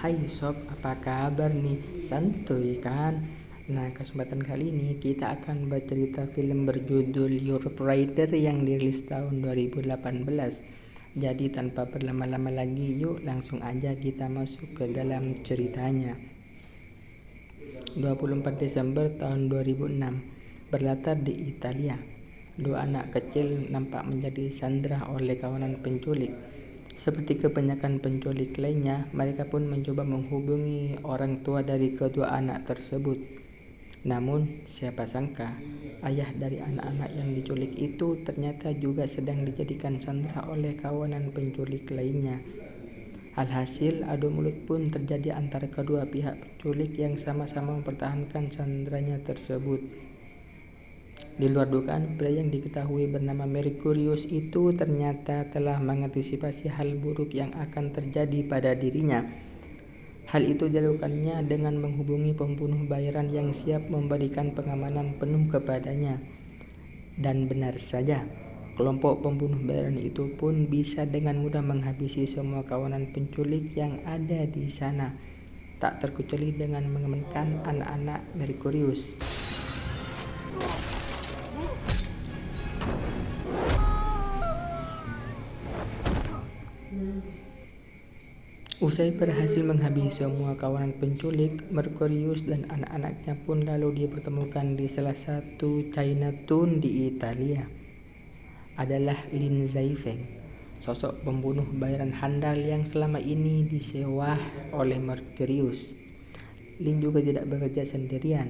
Hai sob, apa kabar nih? Santuy kan? Nah, kesempatan kali ini kita akan bercerita film berjudul Your Rider yang dirilis tahun 2018. Jadi tanpa berlama-lama lagi, yuk langsung aja kita masuk ke dalam ceritanya. 24 Desember tahun 2006, berlatar di Italia. Dua anak kecil nampak menjadi sandera oleh kawanan penculik. Seperti kebanyakan penculik lainnya, mereka pun mencoba menghubungi orang tua dari kedua anak tersebut. Namun, siapa sangka, ayah dari anak-anak yang diculik itu ternyata juga sedang dijadikan sandera oleh kawanan penculik lainnya. Alhasil, adu mulut pun terjadi antara kedua pihak penculik yang sama-sama mempertahankan sanderanya tersebut. Di luar dugaan, pria yang diketahui bernama Mercurius itu ternyata telah mengantisipasi hal buruk yang akan terjadi pada dirinya. Hal itu dilakukannya dengan menghubungi pembunuh bayaran yang siap memberikan pengamanan penuh kepadanya. Dan benar saja, kelompok pembunuh bayaran itu pun bisa dengan mudah menghabisi semua kawanan penculik yang ada di sana, tak terkecuali dengan mengamankan anak-anak Mercurius. Usai berhasil menghabisi semua kawanan penculik, Mercurius dan anak-anaknya pun lalu dipertemukan di salah satu Chinatown di Italia. Adalah Lin Zaifeng, sosok pembunuh bayaran handal yang selama ini disewa oleh Mercurius. Lin juga tidak bekerja sendirian,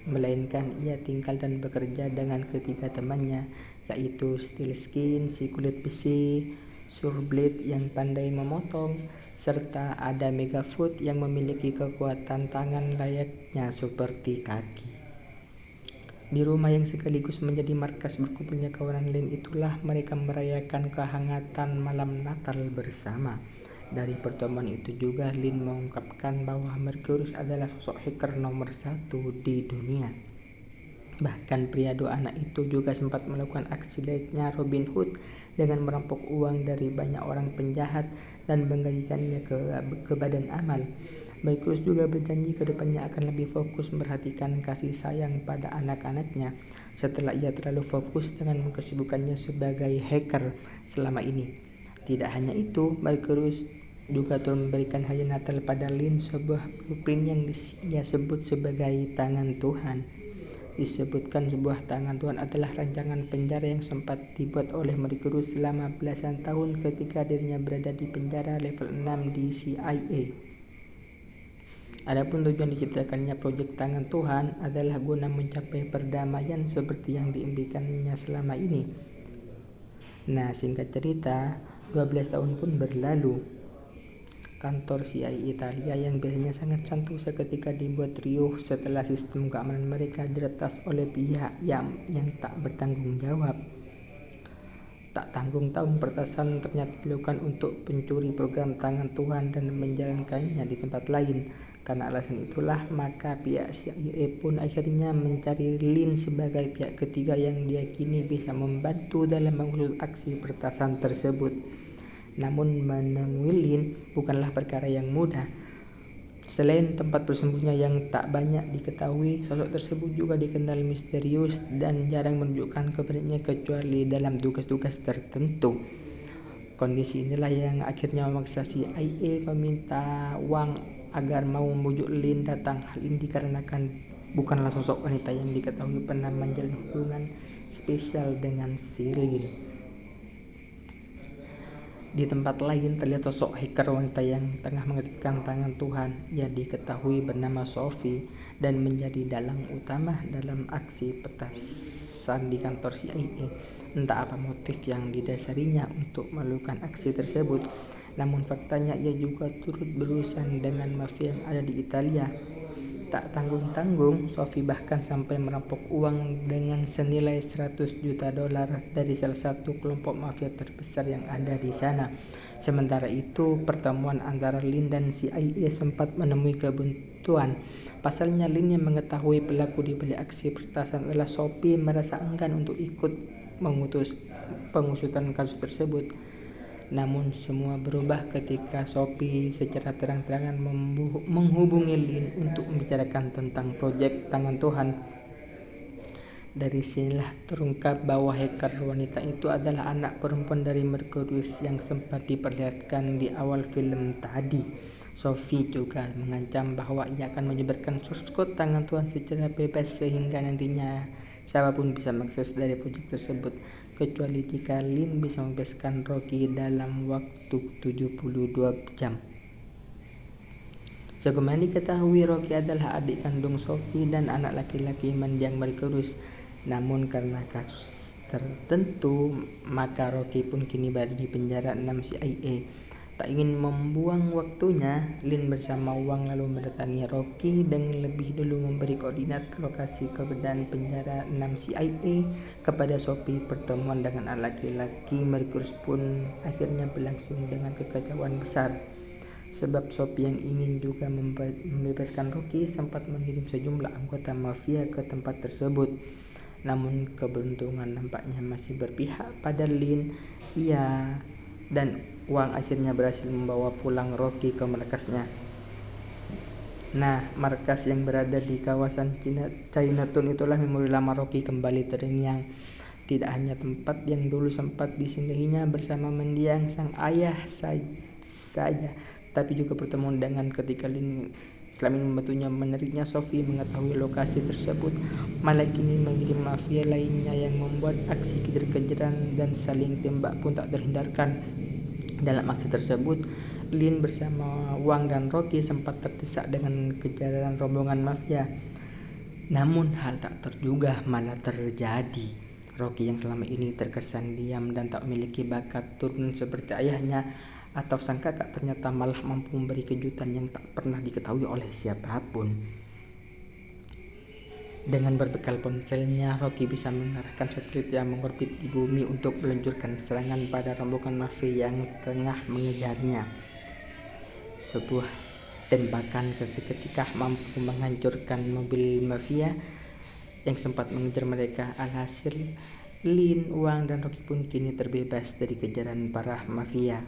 melainkan ia tinggal dan bekerja dengan ketiga temannya, yaitu Steelskin, si kulit besi, Surblade yang pandai memotong, serta ada Megafoot yang memiliki kekuatan tangan layaknya seperti kaki. Di rumah yang sekaligus menjadi markas berkumpulnya kawanan Lin itulah mereka merayakan kehangatan malam Natal bersama. Dari pertemuan itu juga Lin mengungkapkan bahwa Mercurius adalah sosok hacker nomor 1 di dunia. Bahkan pria dua anak itu juga sempat melakukan aksi layaknya Robin Hood dengan merampok uang dari banyak orang penjahat dan menggajikannya ke badan amal. Mercurius juga berjanji ke depannya akan lebih fokus memperhatikan kasih sayang pada anak-anaknya setelah ia terlalu fokus dengan kesibukannya sebagai hacker selama ini. Tidak hanya itu, Mercurius juga turut memberikan hadiah Natal pada Lin, sebuah blueprint yang ia sebut sebagai tangan Tuhan. Disebutkan sebuah tangan Tuhan adalah rancangan penjara yang sempat dibuat oleh Mercurius selama belasan tahun ketika dirinya berada di penjara level 6 di CIA. Adapun tujuan diciptakannya proyek tangan Tuhan adalah guna mencapai perdamaian seperti yang diimpikannya selama ini. Nah, singkat cerita, 12 tahun pun berlalu. Kantor CIA Italia yang biasanya sangat santai seketika dibuat riuh setelah sistem keamanan mereka diretas oleh pihak yang tak bertanggung jawab. Tak tanggung-tanggung pertasan ternyata dilakukan untuk pencuri program tangan Tuhan dan menjalankannya di tempat lain. Karena alasan itulah maka pihak CIA pun akhirnya mencari Lin sebagai pihak ketiga yang diyakini bisa membantu dalam mengusut aksi pertasan tersebut. Namun menemui Lin bukanlah perkara yang mudah. Selain tempat bersembunyinya yang tak banyak diketahui, sosok tersebut juga dikenal misterius dan jarang menunjukkan keberaniannya kecuali dalam tugas-tugas tertentu. Kondisi inilah yang akhirnya memaksa CIA meminta uang agar mau membujuk Lin datang. Hal ini dikarenakan bukanlah sosok wanita yang diketahui pernah menjalin hubungan spesial dengan si Lin. Di tempat lain terlihat sosok hacker wanita yang tengah mengaktifkan tangan Tuhan. Ia diketahui bernama Sophie dan menjadi dalang utama dalam aksi petasan di kantor CIA. Entah apa motif yang didasarinya untuk melakukan aksi tersebut, namun faktanya ia juga turut berurusan dengan mafia yang ada di Italia. Tak tanggung-tanggung, Sophie bahkan sampai merampok uang dengan senilai 100 juta dolar dari salah satu kelompok mafia terbesar yang ada di sana. Sementara itu, pertemuan antara Lin dan CIA sempat menemui kebuntuan. Pasalnya, Lin yang mengetahui pelaku di balik aksi peretasan adalah Sophie merasa enggan untuk ikut mengutus pengusutan kasus tersebut. Namun semua berubah ketika Sophie secara terang-terangan menghubungi Lin untuk membicarakan tentang proyek Tangan Tuhan. Dari sinilah terungkap bahwa hacker wanita itu adalah anak perempuan dari Mercurius yang sempat diperlihatkan di awal film tadi. Sophie juga mengancam bahwa ia akan menyebarkan source code Tangan Tuhan secara bebas sehingga nantinya siapapun bisa mengakses dari proyek tersebut, kecuali jika Lin bisa membebaskan Rocky dalam waktu 72 jam. Sebagaimana diketahui, Rocky adalah adik kandung Sophie dan anak laki-laki mendiang Mercurius. Namun karena kasus tertentu, maka Rocky pun kini berada di penjara 6 CIA. Tak ingin membuang waktunya, Lin bersama Wang lalu mendatangi Rocky dengan lebih dulu memberi koordinat lokasi keberadaan penjara 6 CIA kepada Sophie. Pertemuan dengan anak laki-laki Mercurius pun akhirnya berlangsung dengan kekacauan besar. Sebab Sophie yang ingin juga membebaskan Rocky sempat mengirim sejumlah anggota mafia ke tempat tersebut. Namun keberuntungan nampaknya masih berpihak pada Lin. Ia dan Wang akhirnya berhasil membawa pulang Rocky ke markasnya. Nah, markas yang berada di kawasan Chinatown itulah memori lama Rocky kembali terngiang. Tidak hanya tempat yang dulu sempat disinggahinya bersama mendiang sang ayah saja, tapi juga pertemuan dengan ketika Lin selama ini membantunya menariknya. Sophie mengetahui lokasi tersebut, malah kini mengirim mafia lainnya yang membuat aksi kejar-kejaran dan saling tembak pun tak terhindarkan. Dalam aksi tersebut, Lin bersama Wang dan Rocky sempat terdesak dengan kejaran rombongan mafia. Namun hal tak terduga malah terjadi. Rocky yang selama ini terkesan diam dan tak memiliki bakat turun seperti ayahnya atau sang kakak ternyata malah mampu memberi kejutan yang tak pernah diketahui oleh siapapun. Dengan berbekal ponselnya, Rocky bisa mengarahkan satelit yang mengorbit di bumi untuk meluncurkan serangan pada rombongan mafia yang tengah mengejarnya. Sebuah tembakan seketika mampu menghancurkan mobil mafia yang sempat mengejar mereka. Alhasil, Lin, Wang, dan Rocky pun kini terbebas dari kejaran para mafia.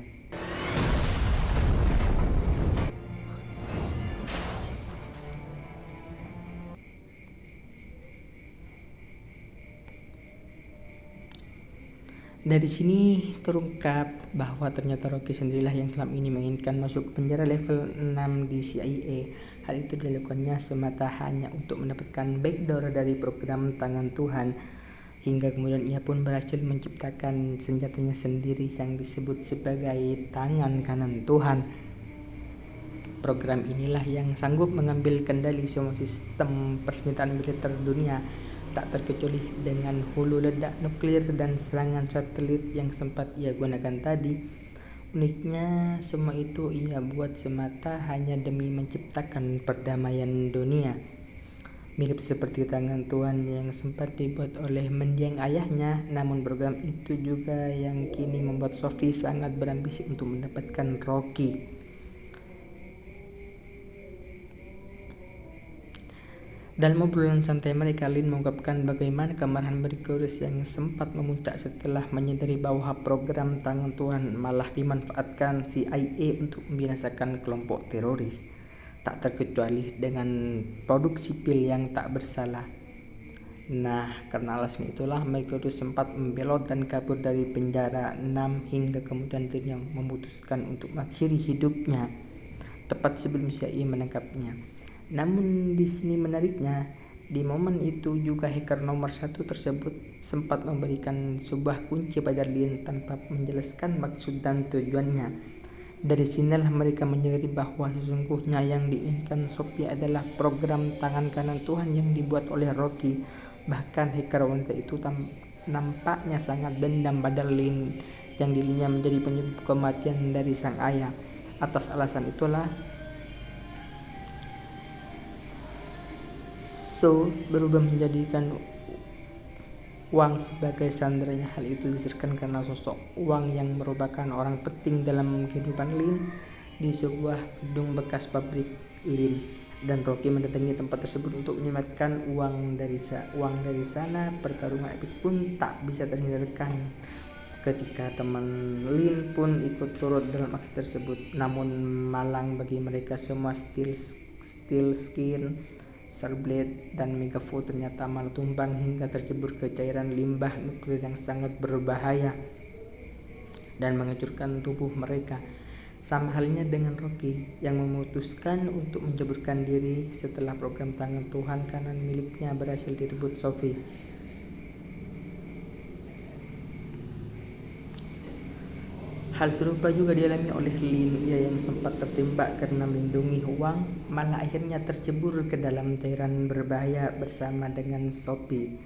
Dari sini terungkap bahwa ternyata Rocky sendirilah yang selama ini menginginkan masuk penjara level 6 di CIA. Hal itu dilakukannya semata hanya untuk mendapatkan backdoor dari program Tangan Tuhan. Hingga kemudian ia pun berhasil menciptakan senjatanya sendiri yang disebut sebagai Tangan Kanan Tuhan. Program inilah yang sanggup mengambil kendali semua sistem persenjataan militer dunia, tak terkecuali dengan hulu ledak nuklir dan serangan satelit yang sempat ia gunakan tadi. Uniknya, semua itu ia buat semata hanya demi menciptakan perdamaian dunia. Mirip seperti Tangan Tuhan yang sempat dibuat oleh mendiang ayahnya, namun program itu juga yang kini membuat Sophie sangat berambisi untuk mendapatkan Rocky. Dalam obrolan santai mereka, Lin mengungkapkan bagaimana kemarahan Mercurius yang sempat memuncak setelah menyadari bahwa program Tangan Tuhan malah dimanfaatkan CIA untuk membinasakan kelompok teroris, tak terkecuali dengan produk sipil yang tak bersalah. Nah, karena alasan itulah Mercurius sempat membelot dan kabur dari penjara 6 hingga kemudian dirinya memutuskan untuk mengakhiri hidupnya tepat sebelum CIA menangkapnya. Namun di sini menariknya, di momen itu juga hacker nomor 1 tersebut sempat memberikan sebuah kunci pada Lin tanpa menjelaskan maksud dan tujuannya. Dari sinilah mereka menyadari bahwa sesungguhnya yang diinginkan Sophie adalah program Tangan Kanan Tuhan yang dibuat oleh Rocky. Bahkan hacker wanita itu nampaknya sangat dendam pada Lin yang dirinya menjadi penyebab kematian dari sang ayah. Atas alasan itulah berubah menjadikan Wang sebagai sandaranya. Hal itu disebabkan karena sosok Wang yang merupakan orang penting dalam kehidupan Lin di sebuah gedung bekas pabrik Lin, dan Rocky mendatangi tempat tersebut untuk menyelamatkan Wang dari sana. Pertarungan epik pun tak bisa terhindarkan ketika teman Lin pun ikut turut dalam aksi tersebut. Namun malang bagi mereka semua, Steel Skin, Blade, dan Megafoot ternyata malah tumbang hingga tercebur ke cairan limbah nuklir yang sangat berbahaya dan menghancurkan tubuh mereka. Sama halnya dengan Rocky yang memutuskan untuk menceburkan diri setelah program tangan Tuhan kanan miliknya berhasil direbut Sophie. Hal serupa juga dialami oleh Lin. Ia yang sempat tertembak karena melindungi Wang malah akhirnya tercebur ke dalam cairan berbahaya bersama dengan Sophie.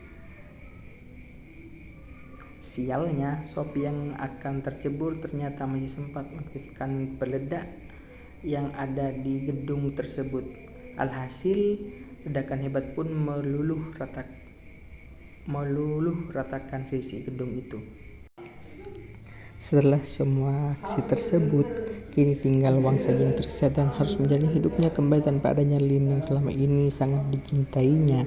Sialnya, Sophie yang akan tercebur ternyata masih sempat mengaktifkan peledak yang ada di gedung tersebut. Alhasil, ledakan hebat pun meluluh ratakan sisi gedung itu. Setelah semua aksi tersebut, kini tinggal Wang saja yang tersisa dan harus menjalani hidupnya kembali tanpa adanya Lin yang selama ini sangat dicintainya.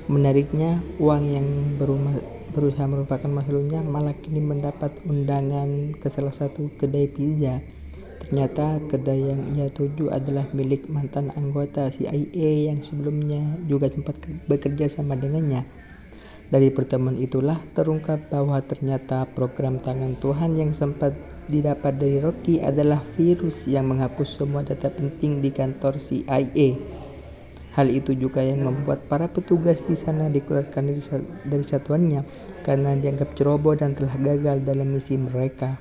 Menariknya, Wang yang berusaha merupakan masa lalunya malah kini mendapat undangan ke salah satu kedai pizza. Ternyata kedai yang ia tuju adalah milik mantan anggota CIA yang sebelumnya juga sempat bekerja sama dengannya. Dari pertemuan itulah terungkap bahwa ternyata program tangan Tuhan yang sempat didapat dari Rocky adalah virus yang menghapus semua data penting di kantor CIA. Hal itu juga yang membuat para petugas di sana dikeluarkan dari satuannya karena dianggap ceroboh dan telah gagal dalam misi mereka.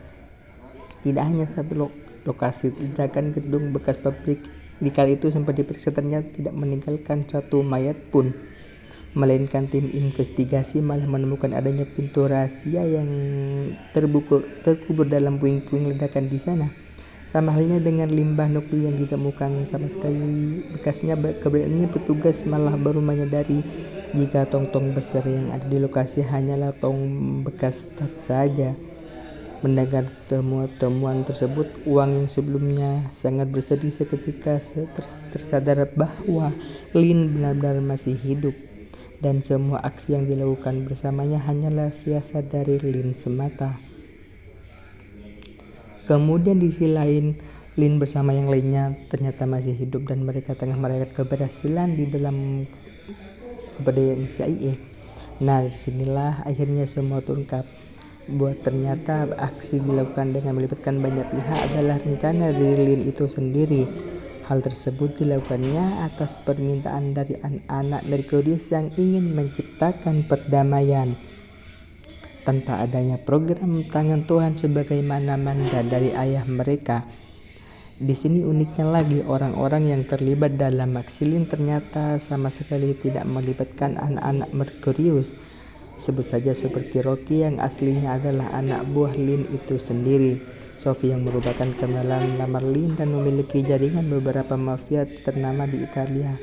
Tidak hanya satu lokasi ledakan gedung bekas pabrik di kali itu sempat diperiksa, ternyata tidak meninggalkan satu mayat pun. Melainkan tim investigasi malah menemukan adanya pintu rahasia yang terkubur dalam puing-puing ledakan di sana. Sama halnya dengan limbah nuklir yang ditemukan sama sekali bekasnya, keberadaannya petugas malah baru menyadari jika tong-tong besar yang ada di lokasi hanyalah tong bekas tat saja. Mendengar temuan tersebut, Wang yang sebelumnya sangat bersedih seketika tersadar bahwa Lin benar-benar masih hidup. Dan semua aksi yang dilakukan bersamanya hanyalah siasat dari Lin semata. Kemudian di sisi lain, Lin bersama yang lainnya ternyata masih hidup dan mereka tengah merayakan keberhasilan di dalam kebudayaan CIA. Nah, disinilah akhirnya semua terungkap. Buat ternyata aksi dilakukan dengan melibatkan banyak pihak adalah rencana dari Lin itu sendiri. Hal tersebut dilakukannya atas permintaan dari anak-anak Merkurius yang ingin menciptakan perdamaian. Tanpa adanya program tangan Tuhan sebagaimana mandat dari ayah mereka. Di sini uniknya lagi, orang-orang yang terlibat dalam aksi Lin ternyata sama sekali tidak melibatkan anak-anak Merkurius. Sebut saja seperti Rocky yang aslinya adalah anak buah Lin itu sendiri. Sophie yang merupakan kenalan lamar Lin dan memiliki jaringan beberapa mafia ternama di Italia.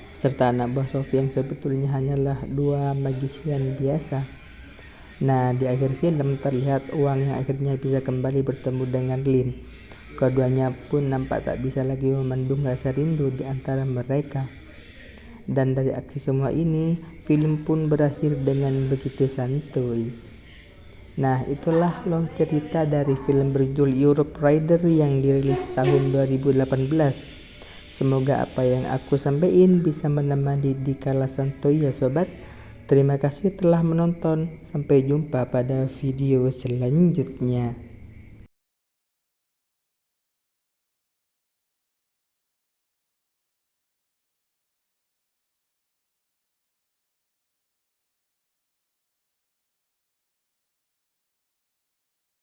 Serta anak buah Sophie yang sebetulnya hanyalah dua magisian biasa. Nah, di akhir film terlihat Wang yang akhirnya bisa kembali bertemu dengan Lin. Keduanya pun nampak tak bisa lagi memendung rasa rindu di antara mereka. Dan dari aksi semua ini, film pun berakhir dengan begitu santuy. Nah, itulah loh cerita dari film berjudul Europe Rider yang dirilis tahun 2018. Semoga apa yang aku sampaikan bisa menemani di kala santuy ya sobat. Terima kasih telah menonton. Sampai jumpa pada video selanjutnya.